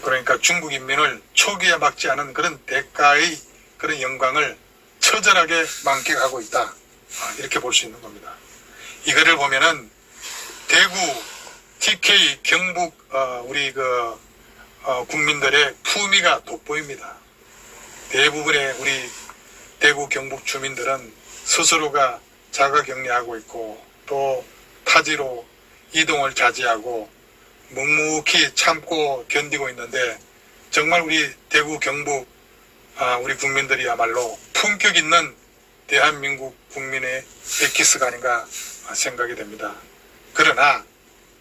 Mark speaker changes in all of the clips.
Speaker 1: 그러니까 중국 인민을 초기에 막지 않은 그런 대가의 그런 영광을 처절하게 만끽하고 있다. 이렇게 볼 수 있는 겁니다. 이거를 보면은 대구, TK, 경북 우리 국민들의 품위가 돋보입니다. 대부분의 우리 대구, 경북 주민들은 스스로가 자가격리하고 있고 또 타지로 이동을 자제하고 묵묵히 참고 견디고 있는데 정말 우리 대구, 경북 우리 국민들이야말로 품격 있는 대한민국 국민의 엑기스가 아닌가 생각이 됩니다. 그러나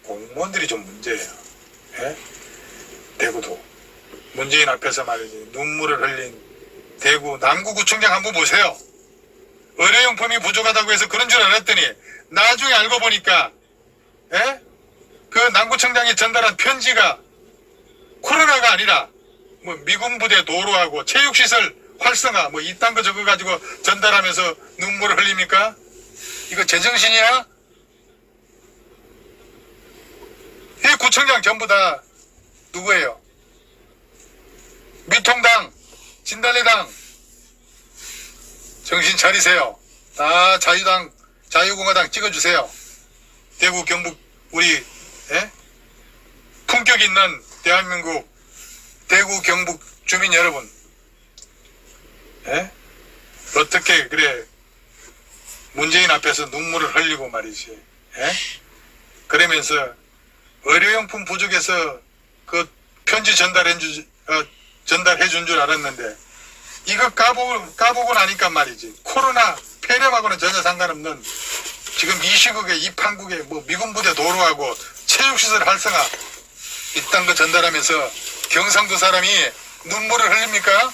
Speaker 1: 공무원들이 좀 문제예요. 예? 대구도 문재인 앞에서 말이지 눈물을 흘린 대구 남구구청장 한번 보세요. 의료용품이 부족하다고 해서 그런 줄 알았더니 나중에 알고 보니까 예? 그 남구청장이 전달한 편지가 코로나가 아니라 뭐 미군 부대 도로하고 체육시설 활성화 뭐 이딴 거 적어 가지고 전달하면서 눈물을 흘립니까? 이거 제정신이야? 이 구청장 전부 다 누구예요? 미통당, 진달래당. 정신 차리세요. 다 자유당, 자유공화당 찍어주세요. 대구, 경북 우리 품격 있는 대한민국 대구, 경북 주민 여러분, 어떻게 그래 문재인 앞에서 눈물을 흘리고 말이지. 그러면서 의료용품 부족해서 그 편지 전달해 준 줄 알았는데 이거 까보고 나니까 말이지. 코로나 폐렴하고는 전혀 상관없는 지금 이 시국에 이 판국에 뭐 미군 부대 도로하고 체육시설 활성화 이딴 거 전달하면서 경상도 사람이 눈물을 흘립니까?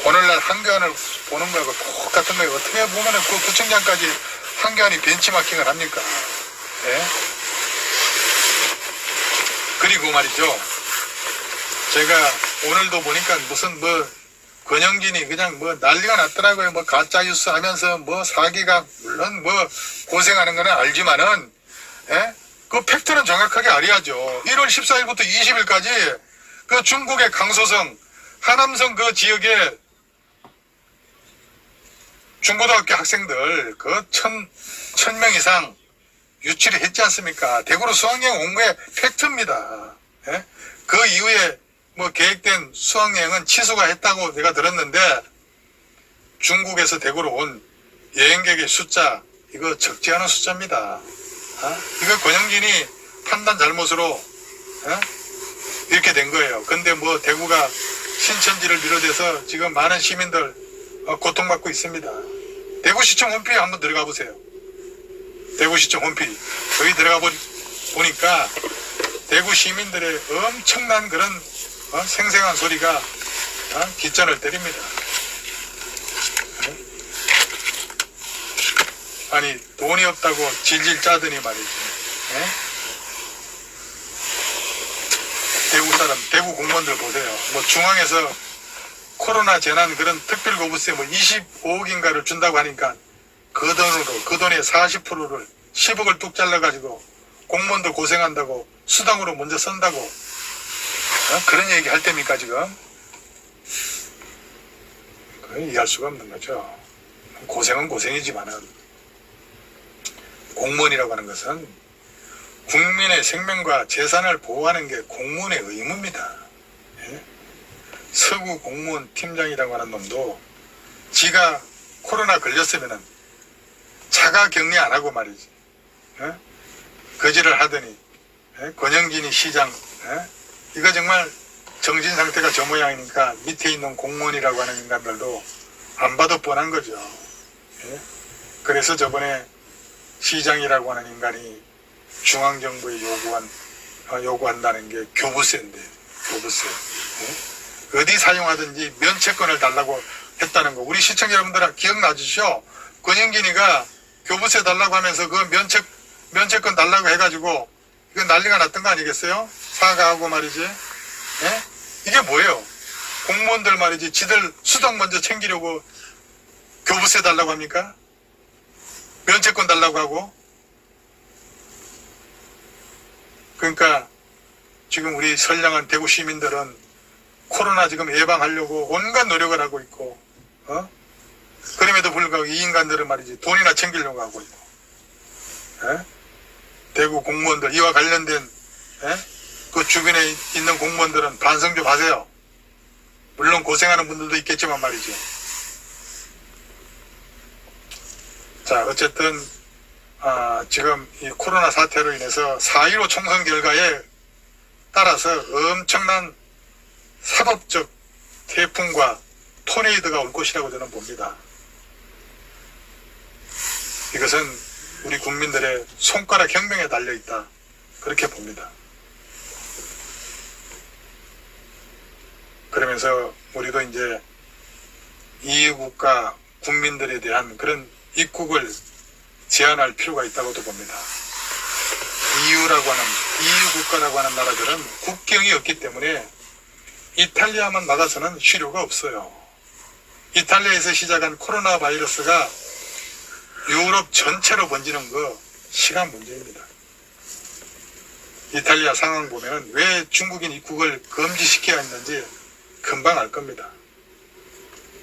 Speaker 1: 오늘날 한교안을 보는 거하고 똑같은 거예요. 어떻게 보면은 그 구청장까지 한교안이 벤치마킹을 합니까? 예? 그리고 말이죠. 제가 오늘도 보니까 무슨 뭐 권영진이 그냥 뭐 난리가 났더라고요. 뭐 가짜뉴스 하면서 뭐 사기가 물론 뭐 고생하는 거는 알지만은 그 팩트는 정확하게 알아야죠. 1월 14일부터 20일까지 그 중국의 강소성 하남성 그 지역에 중고등학교 학생들 그 1000명 이상 유치를 했지 않습니까? 대구로 수학여행 온 거에 팩트입니다. 그 이후에 뭐 계획된 수학여행은 취소가 했다고 내가 들었는데 중국에서 대구로 온 여행객의 숫자 이거 적지 않은 숫자입니다. 이거 권영진이 판단 잘못으로 이렇게 된 거예요. 근데 뭐 대구가 신천지를 비롯해서 지금 많은 시민들 고통받고 있습니다. 대구시청 홈페이지 한번 들어가 보세요. 대구시청 홈페이지 거기 들어가 보니까 대구 시민들의 엄청난 그런 생생한 소리가 깃전을 때립니다. 아니 돈이 없다고 질질 짜더니 말이지. 대구 사람, 대구 공무원들 보세요. 뭐 중앙에서 코로나 재난 그런 특별고부세 뭐 25억인가를 준다고 하니까 그 돈으로 그 돈의 40%를 10억을 뚝 잘라가지고 공무원들 고생한다고 수당으로 먼저 쓴다고 그런 얘기 할 때입니까 지금? 그건 이해할 수가 없는 거죠. 고생은 고생이지만은 공무원이라고 하는 것은 국민의 생명과 재산을 보호하는 게 공무원의 의무입니다. 서구 공무원 팀장이라고 하는 놈도 지가 코로나 걸렸으면은 자가 격리 안 하고 말이지. 거지를 하더니 권영진이 시장 이거 정말 정신 상태가 저 모양이니까 밑에 있는 공무원이라고 하는 인간들도 안 봐도 뻔한 거죠. 그래서 저번에 시장이라고 하는 인간이 중앙정부에 요구한다는 게 교부세인데 교부세. 어디 사용하든지 면책권을 달라고 했다는 거 우리 시청자 여러분들 기억나주시오. 권영진이가 교부세 달라고 하면서 그 면책권 달라고 해가지고 이거 난리가 났던 거 아니겠어요? 사과하고 말이지. 이게 뭐예요? 공무원들 말이지 지들 수당 먼저 챙기려고 교부세 달라고 합니까? 면책권 달라고 하고. 그러니까 지금 우리 선량한 대구 시민들은 코로나 지금 예방하려고 온갖 노력을 하고 있고, 그럼에도 불구하고 이 인간들은 말이지 돈이나 챙기려고 하고 있고, 대구 공무원들 이와 관련된 그 주변에 있는 공무원들은 반성 좀 하세요. 물론 고생하는 분들도 있겠지만 말이죠. 자, 어쨌든 지금 이 코로나 사태로 인해서 4.15 총선 결과에 따라서 엄청난 사법적 태풍과 토네이도가 올 것이라고 저는 봅니다. 이것은 우리 국민들의 손가락 혁명에 달려있다, 그렇게 봅니다. 그러면서 우리도 이제 이웃국가 국민들에 대한 그런 입국을 제한할 필요가 있다고도 봅니다. 이웃국가라고 하는 나라들은 국경이 없기 때문에 이탈리아만 나가서는 쉬료가 없어요. 이탈리아에서 시작한 코로나 바이러스가 유럽 전체로 번지는 거 시간 문제입니다. 이탈리아 상황 보면 왜 중국인 입국을 금지시켜야 했는지 금방 알 겁니다.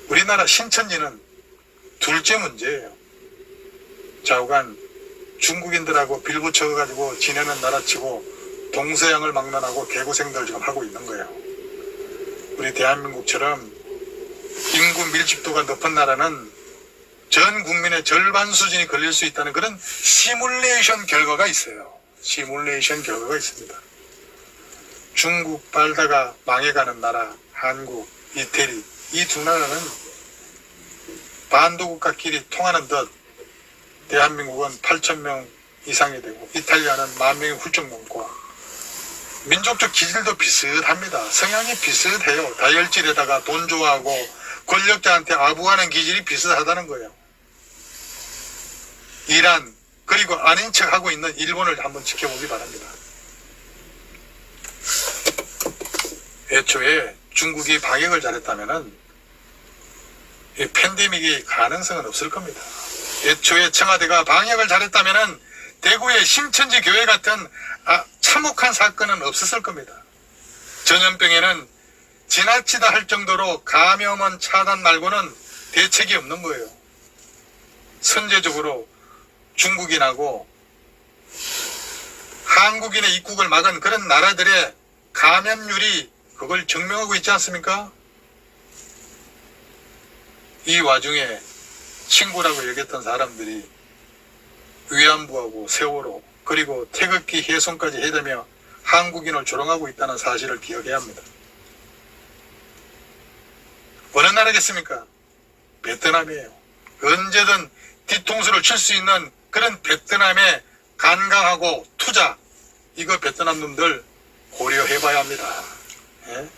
Speaker 1: 우리나라 신천지는 둘째 문제예요. 좌우간 중국인들하고 빌붙여가지고 지내는 나라치고 동서양을 막론하고 개고생들 지금 하고 있는 거예요. 우리 대한민국처럼 인구 밀집도가 높은 나라는 전 국민의 절반 수준이 걸릴 수 있다는 그런 시뮬레이션 결과가 있어요. 시뮬레이션 결과가 있습니다. 중국 빨다가 망해가는 나라, 한국, 이태리, 이 두 나라는 반도국가끼리 통하는 듯 대한민국은 8,000명 이상이 되고 이탈리아는 10,000명이 훌쩍 넘고 민족적 기질도 비슷합니다. 성향이 비슷해요. 다혈질에다가 돈 좋아하고 권력자한테 아부하는 기질이 비슷하다는 거예요. 이란, 그리고 아닌 척하고 있는 일본을 한번 지켜보기 바랍니다. 애초에 중국이 방역을 잘했다면은 이 팬데믹의 가능성은 없을 겁니다. 애초에 청와대가 방역을 잘했다면은 대구의 신천지 교회 같은 참혹한 사건은 없었을 겁니다. 전염병에는 지나치다 할 정도로 감염원 차단 말고는 대책이 없는 거예요. 선제적으로 중국인하고 한국인의 입국을 막은 그런 나라들의 감염률이 그걸 증명하고 있지 않습니까? 이 와중에 친구라고 여겼던 사람들이 위안부하고 세월호 그리고 태극기 훼손까지 해대며 한국인을 조롱하고 있다는 사실을 기억해야 합니다. 어느 나라겠습니까? 베트남이에요. 언제든 뒤통수를 칠 수 있는 그런 베트남의 간강하고 투자, 이거 베트남 놈들 고려해봐야 합니다. 예?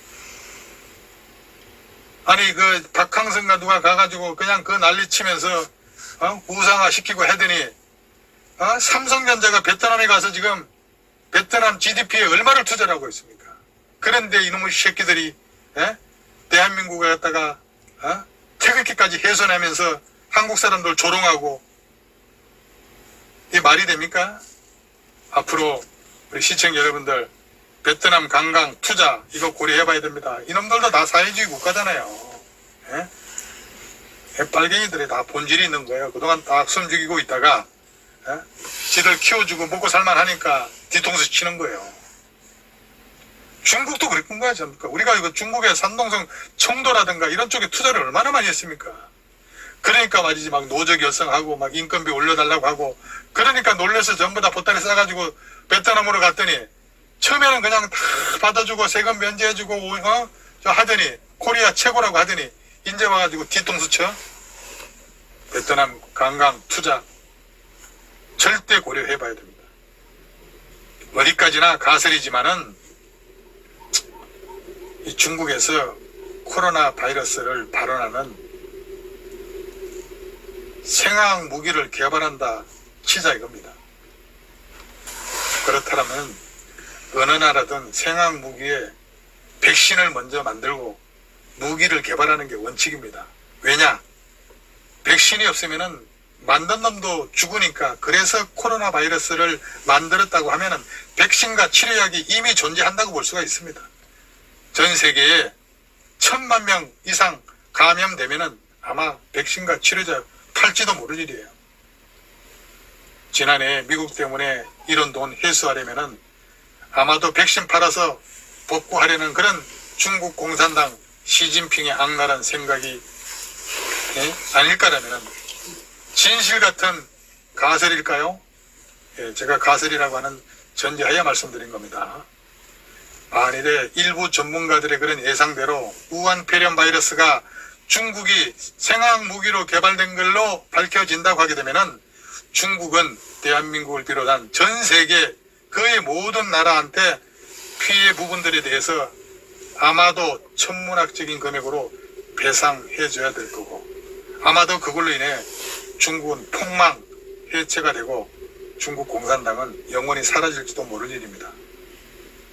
Speaker 1: 아니 그 박항성과 누가 가가지고 그냥 그 난리치면서 우상화 시키고 하더니 삼성전자가 베트남에 가서 지금 베트남 GDP에 얼마를 투자를 하고 있습니까? 그런데 이놈의 새끼들이 대한민국에 갔다가 태극기까지 훼손하면서 한국 사람들 조롱하고, 이게 말이 됩니까? 앞으로 우리 시청 여러분들 베트남 관광 투자 이거 고려해봐야 됩니다. 이놈들도 다 사회주의 국가잖아요. 빨갱이들이 다 본질이 있는 거예요. 그동안 딱 숨죽이고 있다가 지들 키워주고 먹고 살만하니까 뒤통수 치는 거예요. 중국도 그랬던 거지 않습니까? 우리가 이거 중국의 산동성 청도라든가 이런 쪽에 투자를 얼마나 많이 했습니까? 그러니까 말이지 막 노조 결성하고 막 인건비 올려달라고 하고, 그러니까 놀래서 전부 다 보따리 싸가지고 베트남으로 갔더니 처음에는 그냥 다 받아주고 세금 면제해주고 저 하더니 코리아 최고라고 하더니 이제 와가지고 뒤통수 쳐. 베트남 관광 투자 절대 고려해봐야 됩니다. 어디까지나 가설이지만은 이 중국에서 코로나 바이러스를 발원하는 생화학 무기를 개발한다 치자 이겁니다. 그렇다면 어느 나라든 생화학 무기에 백신을 먼저 만들고 무기를 개발하는 게 원칙입니다. 왜냐? 백신이 없으면은 만든 놈도 죽으니까 그래서 코로나 바이러스를 만들었다고 하면은 백신과 치료약이 이미 존재한다고 볼 수가 있습니다. 전 세계에 1,000만 명 이상 감염되면은 아마 백신과 치료제 팔지도 모를 일이에요. 지난해 미국 때문에 이런 돈 회수하려면은 아마도 백신 팔아서 복구하려는 그런 중국 공산당 시진핑의 악랄한 생각이 아닐까라면 진실 같은 가설일까요? 제가 가설이라고 하는 전제하에 말씀드린 겁니다. 만일에 일부 전문가들의 그런 예상대로 우한 폐렴 바이러스가 중국이 생화학 무기로 개발된 걸로 밝혀진다고 하게 되면은 중국은 대한민국을 비롯한 전 세계 거의 모든 나라한테 피해 부분들에 대해서 아마도 천문학적인 금액으로 배상해줘야 될 거고, 아마도 그걸로 인해 중국은 폭망, 해체가 되고 중국 공산당은 영원히 사라질지도 모를 일입니다.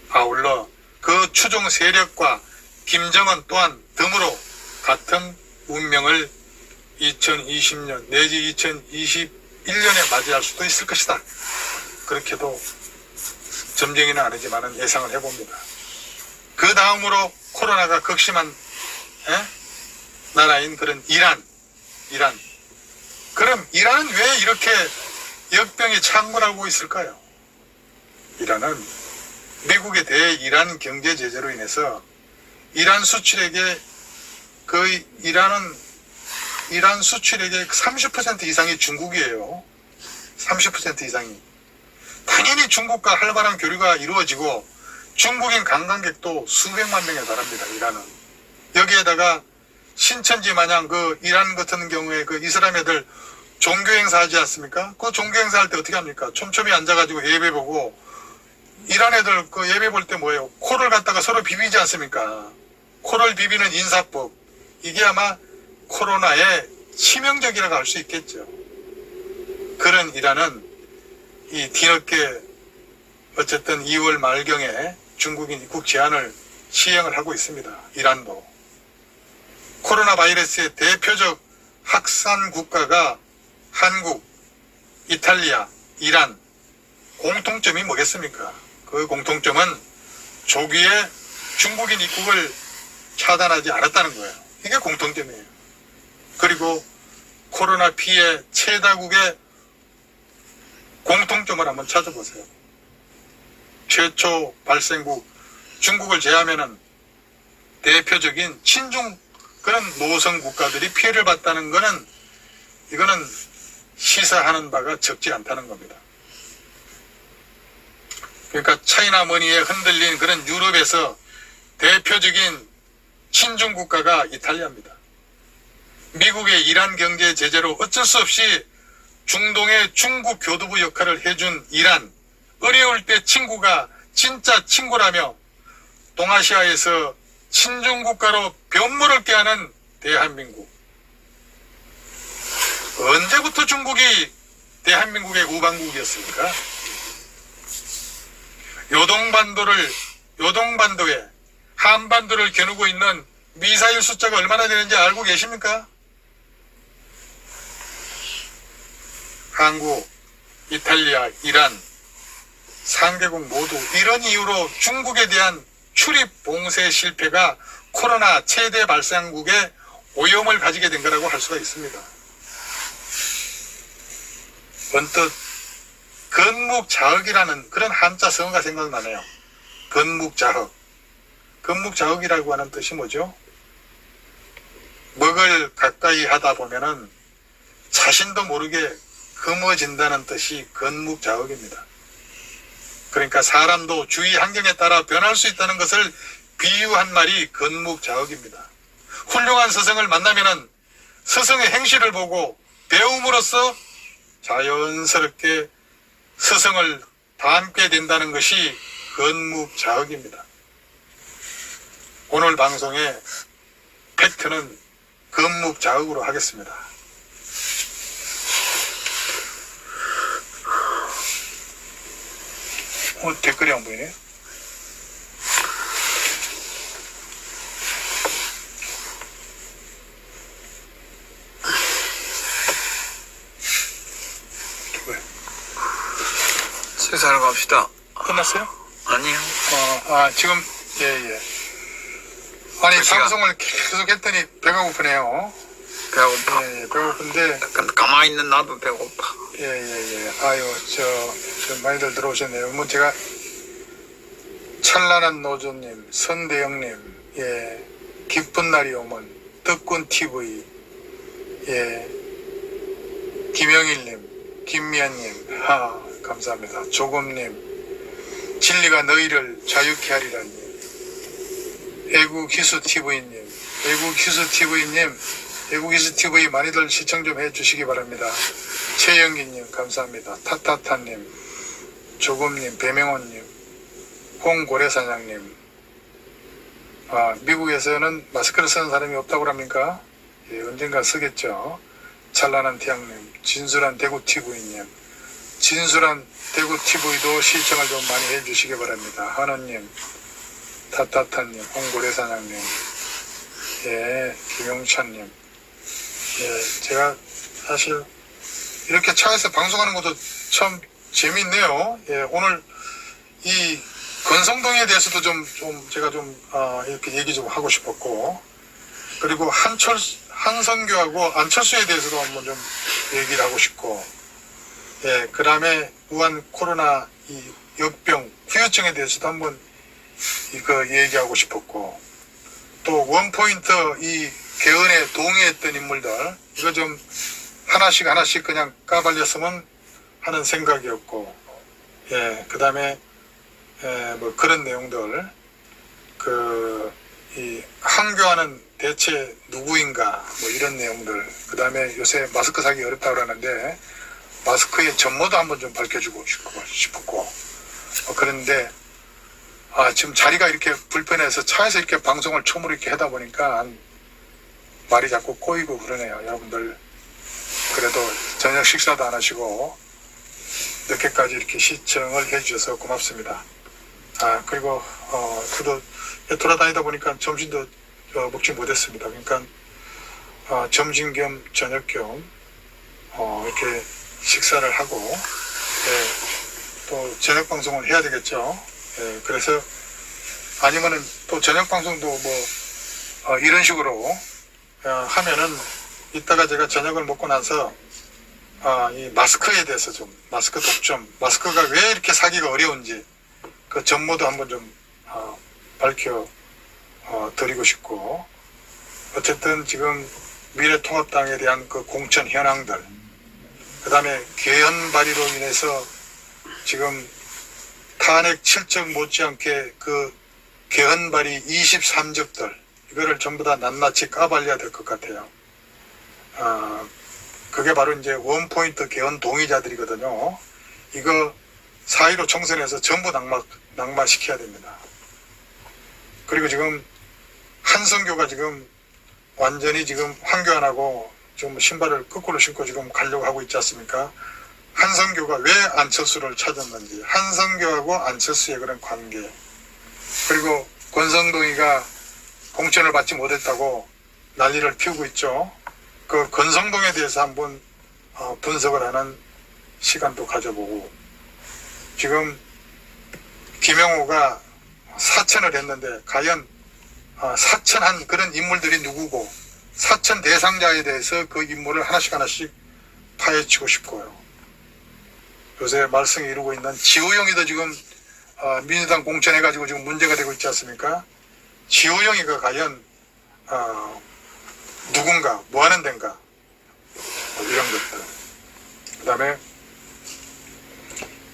Speaker 1: 아울러 그 추종 세력과 김정은 또한 드물어 같은 운명을 2020년 내지 2021년에 맞이할 수도 있을 것이다. 그렇게도 점쟁이는 아니지만 예상을 해봅니다. 그 다음으로 코로나가 극심한 나라인 그런 이란. 그럼 이란은 왜 이렇게 역병이 창궐하고 있을까요? 이란은 미국의 대이란 경제 제재로 인해서 이란 수출액의 거의 이란 수출액의 30% 이상이 중국이에요. 30% 이상이. 당연히 중국과 활발한 교류가 이루어지고 중국인 관광객도 수백만 명에 달합니다. 이란은. 여기에다가 신천지 마냥 그 이란 같은 경우에 그 이슬람 애들 종교 행사 하지 않습니까? 그 종교 행사 할 때 어떻게 합니까? 촘촘히 앉아가지고 예배 보고, 이란 애들 그 예배 볼 때 뭐예요? 코를 갖다가 서로 비비지 않습니까? 코를 비비는 인사법. 이게 아마 코로나의 치명적이라고 할 수 있겠죠. 그런 이란은 이 뒤늦게 어쨌든 2월 말경에 중국인 입국 제한을 시행을 하고 있습니다. 이란도. 코로나 바이러스의 대표적 확산 국가가 한국, 이탈리아, 이란. 공통점이 뭐겠습니까? 그 공통점은 조기에 중국인 입국을 차단하지 않았다는 거예요. 이게 공통점이에요. 그리고 코로나 피해 최다국의 공통점을 한번 찾아보세요. 최초 발생국 중국을 제하면은 대표적인 친중 그런 노선 국가들이 피해를 봤다는 거는, 이거는 시사하는 바가 적지 않다는 겁니다. 그러니까 차이나 머니에 흔들린 그런 유럽에서 대표적인 친중 국가가 이탈리아입니다. 미국의 이란 경제 제재로 어쩔 수 없이 중동의 중국 교두부 역할을 해준 이란, 어려울 때 친구가 진짜 친구라며 동아시아에서 친중 국가로 변모를 꾀하는 대한민국. 언제부터 중국이 대한민국의 우방국이었습니까? 요동반도에 한반도를 겨누고 있는 미사일 숫자가 얼마나 되는지 알고 계십니까? 한국, 이탈리아, 이란 3개국 모두 이런 이유로 중국에 대한 출입 봉쇄 실패가 코로나 최대 발생국의 오염을 가지게 된 거라고 할 수가 있습니다. 언뜻 건묵자흑이라는 그런 한자성어가 생각나네요. 건묵자흑. 건묵자흑이라고 하는 뜻이 뭐죠? 먹을 가까이 하다 보면은 자신도 모르게 금어진다는 뜻이 건묵자흑입니다. 그러니까 사람도 주위 환경에 따라 변할 수 있다는 것을 비유한 말이 건묵자흑입니다. 훌륭한 스승을 만나면은 스승의 행실을 보고 배움으로써 자연스럽게 스승을 닮게 된다는 것이 건묵자흑입니다. 오늘 방송의 팩트는 건묵자흑으로 하겠습니다. 댓글이 안 보이네.
Speaker 2: 식사하러 갑시다.
Speaker 1: 끝났어요?
Speaker 2: 아니요.
Speaker 1: 지금, 예. 아니,
Speaker 2: 그 시간.
Speaker 1: 방송을 계속 했더니 배가 고프네요.
Speaker 2: 배고파.
Speaker 1: 예, 배고픈데,
Speaker 2: 약간 가만히 있는 나도 배고파.
Speaker 1: 예. 아유, 저 많이들 들어오셨네요. 뭐 제가, 찬란한 노조님, 선대영님, 예, 기쁜 날이 오면, 떡군TV, 예, 김영일님, 김미연님, 감사합니다. 조금님, 진리가 너희를 자유케 하리라님, 애국희수TV님, 애국희수TV 많이들 시청 좀 해주시기 바랍니다. 최영기님, 감사합니다. 타타타님, 조금님, 배명호님, 홍고래사장님, 미국에서는 마스크를 쓰는 사람이 없다고 합니까? 예, 언젠가 쓰겠죠. 찬란한 태양님, 진술한 대구TV님, 진술한 대구TV도 시청을 좀 많이 해주시기 바랍니다. 하느님, 타타타님, 홍고래사장님, 예, 김용찬님, 예, 제가 사실 이렇게 차에서 방송하는 것도 참 재밌네요. 예, 오늘 이 건성동에 대해서도 제가 이렇게 얘기 좀 하고 싶었고, 그리고 한선교하고 안철수에 대해서도 한번 좀 얘기를 하고 싶고, 예, 그 다음에 우한 코로나 이 역병, 후유증에 대해서도 한번 이거 얘기하고 싶었고, 또 원포인트 이 개헌에 동의했던 인물들, 이거 좀 하나씩 그냥 까발렸으면 하는 생각이었고, 예, 그 다음에 뭐 그런 내용들, 이 한교안은 대체 누구인가, 뭐 이런 내용들, 그 다음에 요새 마스크 사기 어렵다고 그러는데 마스크의 전모도 한번 좀 밝혀주고 싶었고, 그런데 지금 자리가 이렇게 불편해서 차에서 이렇게 방송을 처음으로 이렇게 하다 보니까 말이 자꾸 꼬이고 그러네요. 여러분들 그래도 저녁 식사도 안 하시고 늦게까지 이렇게 시청을 해주셔서 고맙습니다. 그리고 저도 돌아다니다 보니까 점심도 먹지 못했습니다. 그러니까 점심 겸 저녁 겸 이렇게 식사를 하고, 예, 또 저녁 방송을 해야 되겠죠. 예, 그래서 아니면은 또 저녁 방송도 뭐 이런 식으로 하면은 이따가 제가 저녁을 먹고 나서 이 마스크에 대해서 좀, 마스크 독점, 마스크가 왜 이렇게 사기가 어려운지 그 전모도 한번 좀 밝혀 드리고 싶고, 어쨌든 지금 미래통합당에 대한 그 공천 현황들, 그 다음에 개헌 발의로 인해서 지금 탄핵 7적 못지않게 그 개헌 발의 23적들, 이거를 전부 다 낱낱이 까발려야 될 것 같아요. 그게 바로 이제 원포인트 개헌 동의자들이거든요. 이거 4.15 총선에서 전부 낙마시켜야 됩니다. 그리고 지금 한성교가 지금 완전히 지금 황교안하고 지금 신발을 거꾸로 신고 지금 가려고 하고 있지 않습니까? 한성교가 왜 안철수를 찾았는지, 한성교하고 안철수의 그런 관계, 그리고 권성동이가 공천을 받지 못했다고 난리를 피우고 있죠. 그 권성동에 대해서 한번 분석을 하는 시간도 가져보고, 지금 김영호가 사천을 했는데 과연 사천한 그런 인물들이 누구고, 사천 대상자에 대해서 그 인물을 하나씩 파헤치고 싶고요. 요새 말썽이 이루고 있는 지호영이도 지금 민주당 공천해가지고 지금 문제가 되고 있지 않습니까? 지호영이가 과연 누군가, 뭐 하는 데인가, 뭐 이런 것들. 그 다음에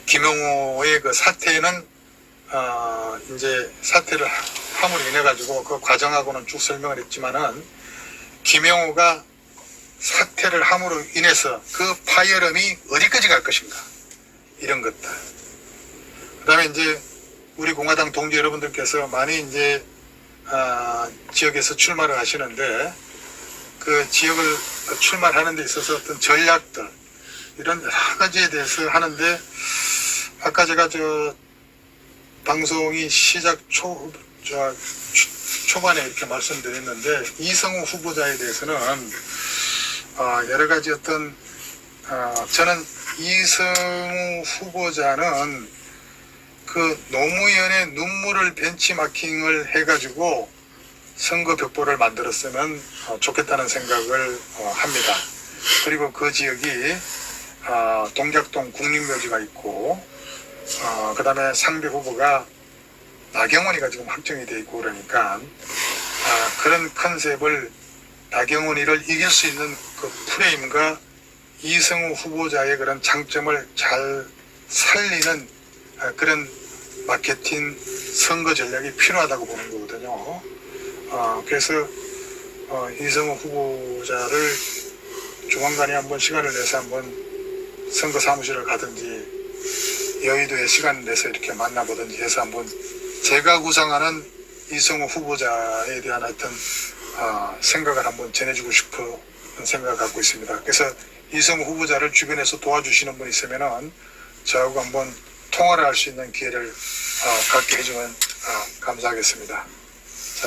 Speaker 1: 김영호의 그 사태는 이제 사태를 함으로 인해 가지고 그 과정하고는 쭉 설명을 했지만은, 김영호가 사태를 함으로 인해서 그 파열음이 어디까지 갈 것인가, 이런 것들. 그 다음에 이제 우리 공화당 동지 여러분들께서 많이 이제 지역에서 출마를 하시는데, 그 지역을 출마하는 데 있어서 어떤 전략들, 이런 여러 가지에 대해서 하는데, 아까 제가 방송이 시작 초반에 이렇게 말씀드렸는데, 이성우 후보자에 대해서는 여러 가지 어떤 저는 이성우 후보자는 그 노무현의 눈물을 벤치마킹을 해가지고 선거 벽보를 만들었으면 좋겠다는 생각을 합니다. 그리고 그 지역이 동작동 국립묘지가 있고 그 다음에 상대 후보가 나경원이가 지금 확정이 돼 있고 그러니까 그런 컨셉을 나경원이를 이길 수 있는 그 프레임과 이성우 후보자의 그런 장점을 잘 살리는 그런 마케팅 선거 전략이 필요하다고 보는 거거든요. 그래서 이성우 후보자를 조만간에 한번 시간을 내서 한번 선거 사무실을 가든지 여의도에 시간 내서 이렇게 만나보든지 해서 한번 제가 구상하는 이성우 후보자에 대한 어떤 생각을 한번 전해주고 싶은 생각을 갖고 있습니다. 그래서 이성우 후보자를 주변에서 도와주시는 분 있으면은 저하고 한번 통화를 할 수 있는 기회를 갖게 해주면 감사하겠습니다.